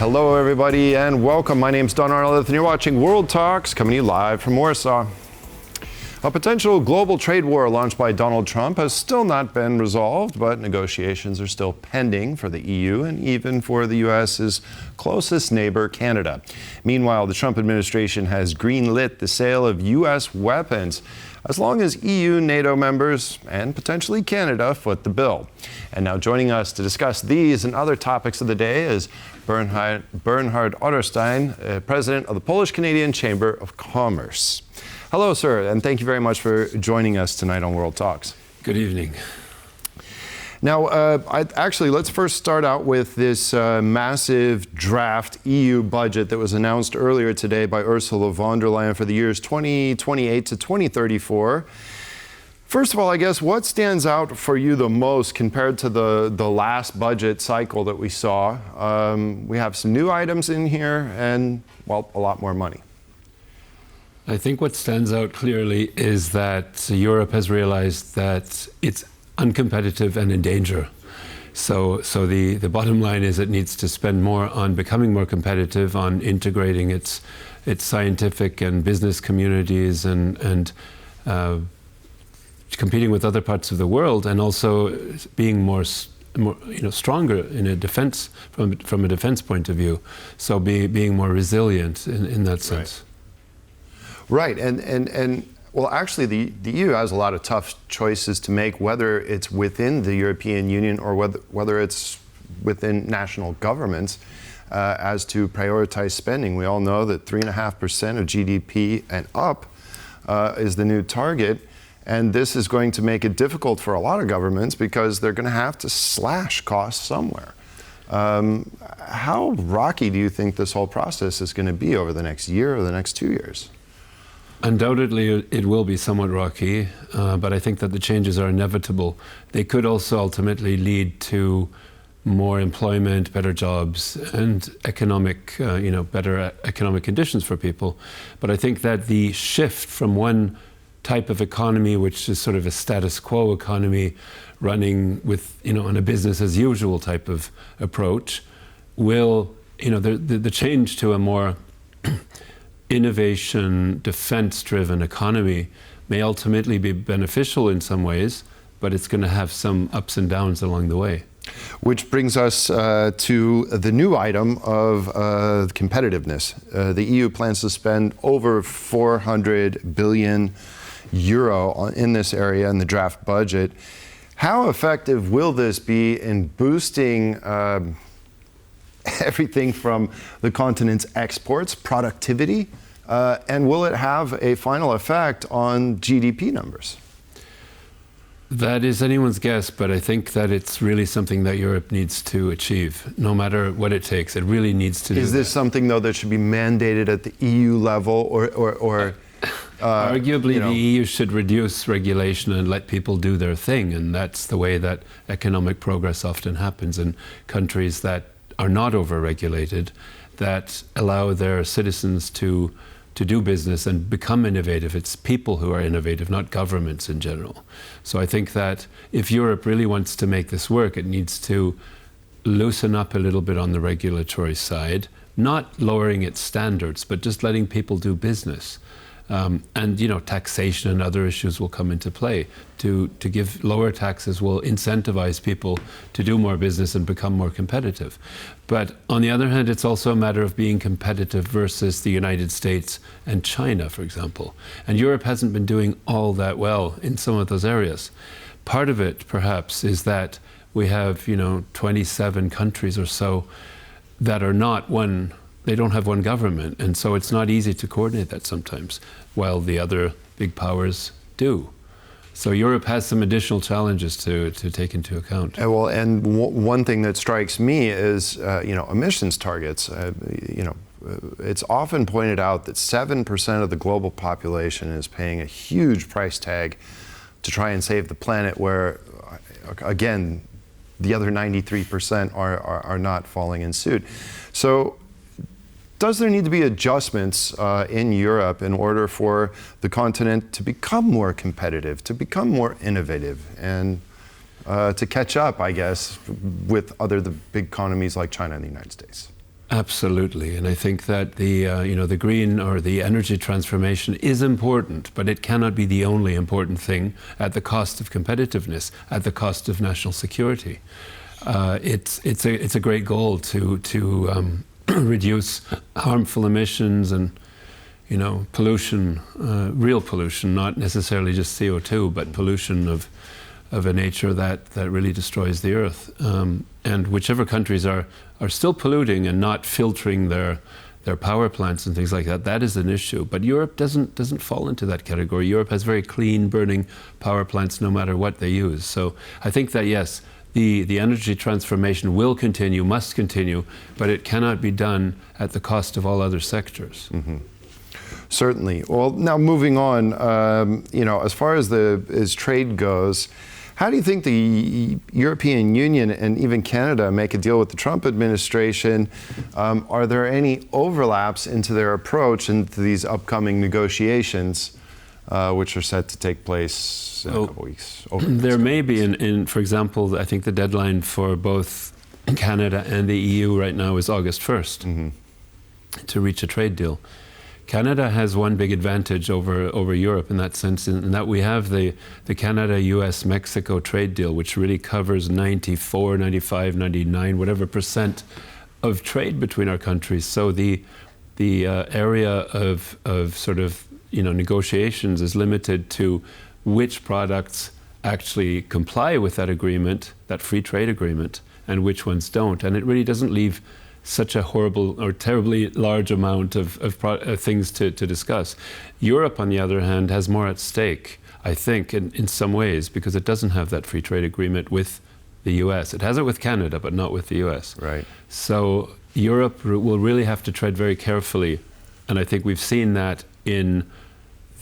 Hello, everybody, and welcome. My name's Don Arnold, and you're watching World Talks, coming to you live from Warsaw. A potential global trade war launched by Donald Trump has still not been resolved, but negotiations are still pending for the EU and even for the U.S.'s closest neighbor, Canada. Meanwhile, the Trump administration has greenlit the sale of U.S. weapons as long as EU NATO members and potentially Canada foot the bill. And now joining us to discuss these and other topics of the day is Bernhard Otterstein, president of the Polish-Canadian Chamber of Commerce. Hello, sir, and thank you very much for joining us tonight on World Talks. Good evening. Now, let's first start out with this massive draft EU budget that was announced earlier today by Ursula von der Leyen for the years 2028 to 2034. First of all, I guess, what stands out for you the most compared to the last budget cycle that we saw? We have some new items in here and, well, a lot more money. I think what stands out clearly is that Europe has realized that it's uncompetitive and in danger. So the bottom line is it needs to spend more on becoming more competitive, on integrating its scientific and business communities and competing with other parts of the world, and also being more stronger in a defense from a defense point of view. So being more resilient in that sense. Right, and well, actually, the EU has a lot of tough choices to make, whether it's within the European Union or whether it's within national governments, as to prioritize spending. We all know that 3.5% of GDP and up is the new target, and this is going to make it difficult for a lot of governments because they're going to have to slash costs somewhere. How rocky do you think this whole process is going to be over the next year or the next 2 years? Undoubtedly, it will be somewhat rocky, but I think that the changes are inevitable. They could also ultimately lead to more employment, better jobs, and better economic conditions for people. But I think that the shift from one type of economy, which is sort of a status quo economy, running with on a business as usual type of approach, will the change to a more innovation, defense-driven economy may ultimately be beneficial in some ways, but it's going to have some ups and downs along the way. Which brings us to the new item of competitiveness. The EU plans to spend over 400 billion euro in this area in the draft budget. How effective will this be in boosting everything from the continent's exports, productivity, and will it have a final effect on GDP numbers? That is anyone's guess, but I think that it's really something that Europe needs to achieve, no matter what it takes. It really needs to do that. Is this something, though, that should be mandated at the EU level, or arguably, the EU should reduce regulation and let people do their thing, and that's the way that economic progress often happens in countries that are not over-regulated, that allow their citizens to do business and become innovative. It's people who are innovative, not governments in general. So I think that if Europe really wants to make this work, it needs to loosen up a little bit on the regulatory side, not lowering its standards, but just letting people do business. And taxation and other issues will come into play. To give lower taxes will incentivize people to do more business and become more competitive. But on the other hand, it's also a matter of being competitive versus the United States and China, for example. And Europe hasn't been doing all that well in some of those areas. Part of it, perhaps, is that we have 27 countries or so that are not one. They don't have one government, and so it's not easy to coordinate that sometimes, while the other big powers do. So Europe has some additional challenges to take into account. Well, and one thing that strikes me is, emissions targets. It's often pointed out that 7% of the global population is paying a huge price tag to try and save the planet, where, again, the other 93% are not falling in suit. So, does there need to be adjustments in Europe in order for the continent to become more competitive, to become more innovative, and to catch up, I guess, with the big economies like China and the United States? Absolutely, and I think that the green or the energy transformation is important, but it cannot be the only important thing at the cost of competitiveness, at the cost of national security. It's a great goal to reduce harmful emissions and pollution, real pollution, not necessarily just CO2, but pollution of a nature that really destroys the earth. And whichever countries are still polluting and not filtering their power plants and things like that, that is an issue. But Europe doesn't fall into that category. Europe has very clean burning power plants no matter what they use. So I think that, yes, the energy transformation will continue, must continue, but it cannot be done at the cost of all other sectors. Mm-hmm. Certainly. Well, now moving on, as far as trade goes, how do you think the European Union and even Canada make a deal with the Trump administration? Are there any overlaps into their approach into these upcoming negotiations, which are set to take place in a couple weeks? There may be, for example, I think the deadline for both Canada and the EU right now is August 1st to reach a trade deal. Canada has one big advantage over Europe in that sense, in that we have the Canada, US, Mexico trade deal, which really covers 94, 95, 99, whatever % of trade between our countries. So the area of sort of negotiations is limited to which products actually comply with that agreement, that free trade agreement, and which ones don't. And it really doesn't leave such a horrible or terribly large amount of things to discuss. Europe, on the other hand, has more at stake, I think, in some ways, because it doesn't have that free trade agreement with the US. It has it with Canada, but not with the US. Right. So Europe will really have to tread very carefully, and I think we've seen that in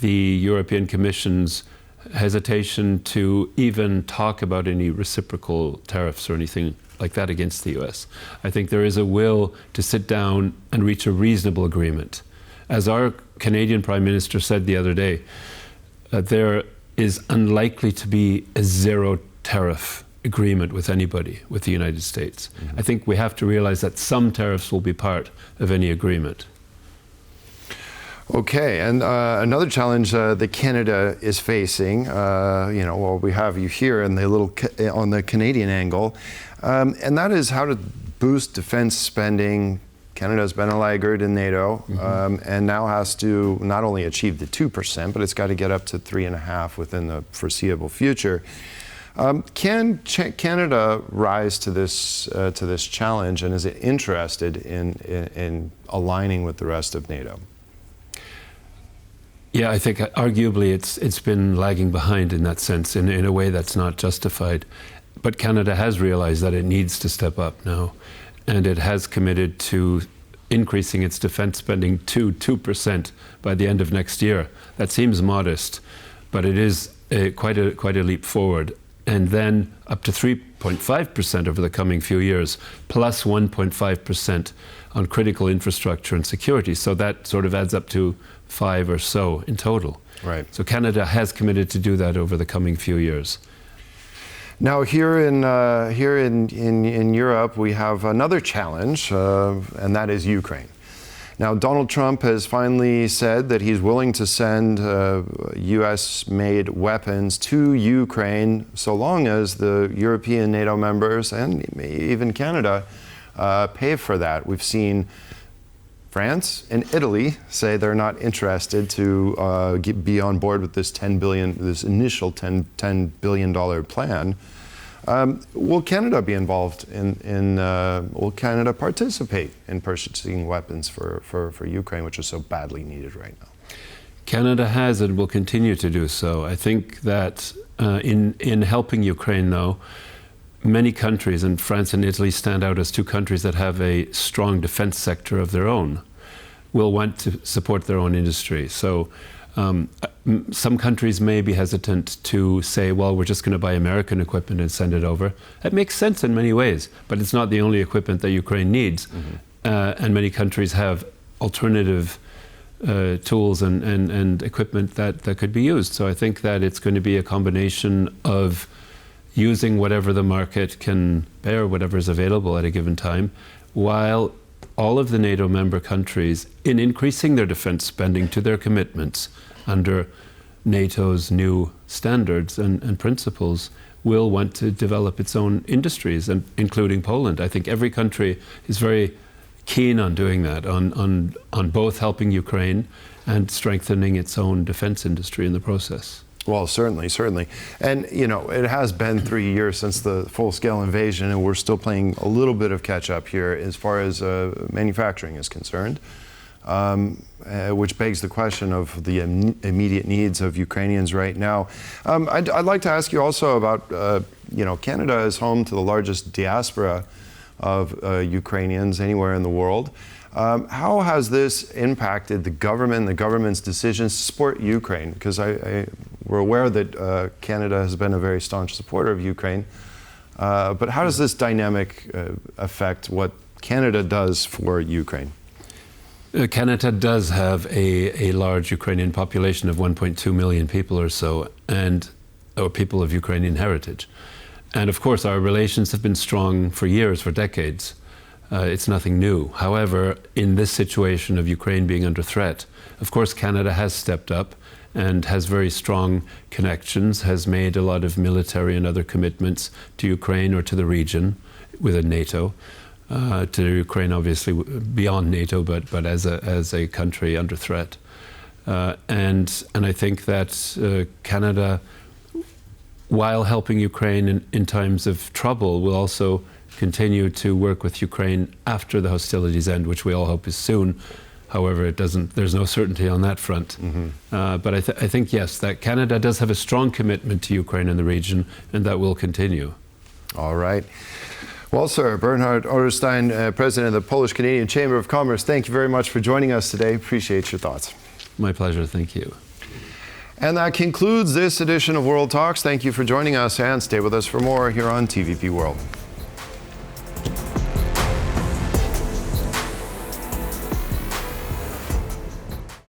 the European Commission's hesitation to even talk about any reciprocal tariffs or anything like that against the US. I think there is a will to sit down and reach a reasonable agreement. As our Canadian Prime Minister said the other day, there is unlikely to be a zero tariff agreement with anybody, with the United States. I think we have to realize that some tariffs will be part of any agreement. Okay, and another challenge that Canada is facing, we have you here in on the Canadian angle, and that is how to boost defense spending. Canada's been a laggard in NATO, and now has to not only achieve the 2%, but it's got to get up to 3.5% within the foreseeable future. Can Canada rise to this challenge, and is it interested in aligning with the rest of NATO? Yeah, I think arguably it's been lagging behind in that sense, in a way that's not justified. But Canada has realized that it needs to step up now, and it has committed to increasing its defense spending to 2% by the end of next year. That seems modest, but it is quite a leap forward. And then up to 3.5% over the coming few years, plus 1.5% on critical infrastructure and security. So that sort of adds up to 5 or so in total. Right. So Canada has committed to do that over the coming few years. Now here in Europe, we have another challenge, and that is Ukraine. Now Donald Trump has finally said that he's willing to send U.S.-made weapons to Ukraine so long as the European NATO members and even Canada pay for that. We've seen France and Italy say they're not interested to be on board with this this initial $10 billion plan. Will Canada be involved will Canada participate in purchasing weapons for Ukraine, which is so badly needed right now? Canada has and will continue to do so. I think that in helping Ukraine, though, many countries, and France and Italy stand out as two countries that have a strong defense sector of their own, will want to support their own industry. So some countries may be hesitant to say, well, we're just going to buy American equipment and send it over. That makes sense in many ways, but it's not the only equipment that Ukraine needs. And many countries have alternative tools and equipment that could be used. So I think that it's going to be a combination of using whatever the market can bear, whatever is available at a given time, while all of the NATO member countries, in increasing their defense spending to their commitments under NATO's new standards and principles, will want to develop its own industries, and including Poland. I think every country is very keen on doing that, on both helping Ukraine and strengthening its own defense industry in the process. Well, certainly. And, you know, it has been 3 years since the full-scale invasion, and we're still playing a little bit of catch-up here as far as manufacturing is concerned, which begs the question of the immediate needs of Ukrainians right now. I'd like to ask you also about, you know, Canada is home to the largest diaspora of Ukrainians anywhere in the world. How has this impacted the government's decisions to support Ukraine? Because we're aware that Canada has been a very staunch supporter of Ukraine. But how does this dynamic affect what Canada does for Ukraine? Canada does have a large Ukrainian population of 1.2 million people or so, or people of Ukrainian heritage. And of course, our relations have been strong for years, for decades. It's nothing new. However, in this situation of Ukraine being under threat, of course, Canada has stepped up and has very strong connections, has made a lot of military and other commitments to Ukraine or to the region within NATO, to Ukraine obviously beyond NATO, but as a country under threat. And I think that Canada, while helping Ukraine in times of trouble, will also continue to work with Ukraine after the hostilities end, which we all hope is soon. However, there's no certainty on that front. But I think, yes, that Canada does have a strong commitment to Ukraine in the region, and that will continue. All right. Well, sir, Bernhard Otterstein, President of the Polish-Canadian Chamber of Commerce, thank you very much for joining us today. Appreciate your thoughts. My pleasure. Thank you. And that concludes this edition of World Talks. Thank you for joining us, and stay with us for more here on TVP World.